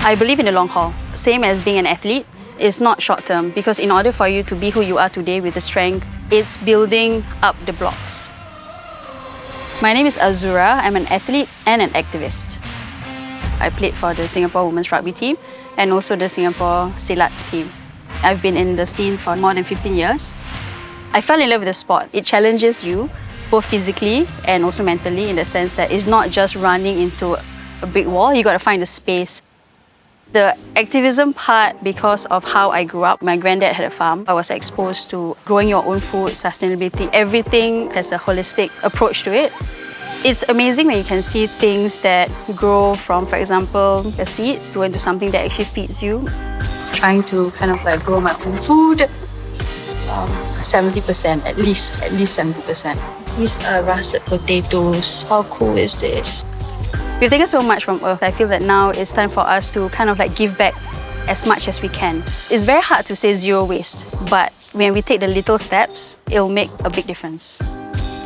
I believe in the long haul. Same as being an athlete, it's not short term, because in order for you to be who you are today with the strength, it's building up the blocks. My name is Azurah. I'm an athlete and an activist. I played for the Singapore women's rugby team and also the Singapore Silat team. I've been in the scene for more than 15 years. I fell in love with the sport. It challenges you, both physically and also mentally, in the sense that it's not just running into a brick wall, you got to find a space. The activism part, because of how I grew up, my granddad had a farm. I was exposed to growing your own food, sustainability, everything has a holistic approach to it. It's amazing when you can see things that grow from, for example, a seed to into something that actually feeds you. Trying to kind of like grow my own food, 70%, at least 70%. These are russet potatoes. How cool is this? We've taken so much from Earth. I feel that now it's time for us to kind of like give back as much as we can. It's very hard to say zero waste, but when we take the little steps, it'll make a big difference.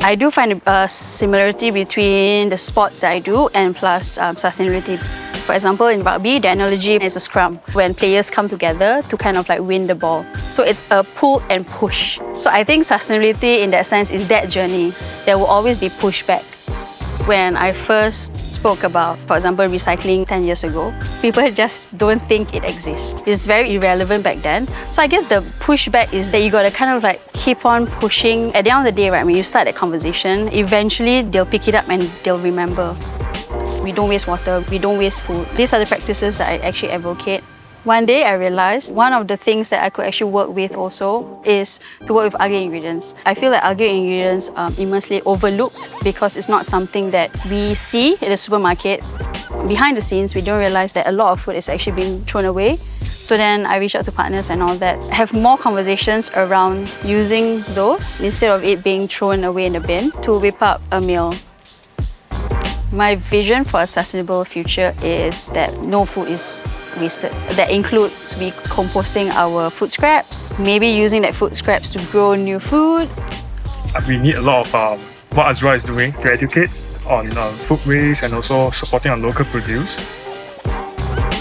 I do find a similarity between the sports that I do and plus sustainability. For example, in rugby, the analogy is a scrum, when players come together to kind of like win the ball. So it's a pull and push. So I think sustainability in that sense is that journey. There will always be pushback. When I first spoke about, for example, recycling 10 years ago, people just don't think it exists. It's very irrelevant back then. So I guess the pushback is that you got to kind of like keep on pushing. At the end of the day, right, when you start that conversation, eventually they'll pick it up and they'll remember. We don't waste water, we don't waste food. These are the practices that I actually advocate. One day I realized one of the things that I could actually work with also is to work with ugly ingredients. I feel like ugly ingredients are immensely overlooked because it's not something that we see in the supermarket. Behind the scenes, we don't realize that a lot of food is actually being thrown away. So then I reach out to partners and all that, have more conversations around using those instead of it being thrown away in the bin to whip up a meal. My vision for a sustainable future is that no food is wasted. That includes recomposting our food scraps, maybe using that food scraps to grow new food. We need a lot of what Azurah is doing to educate on food waste and also supporting our local produce.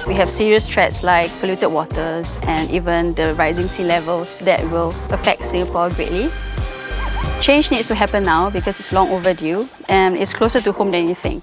We have serious threats like polluted waters and even the rising sea levels that will affect Singapore greatly. Change needs to happen now because it's long overdue and it's closer to home than you think.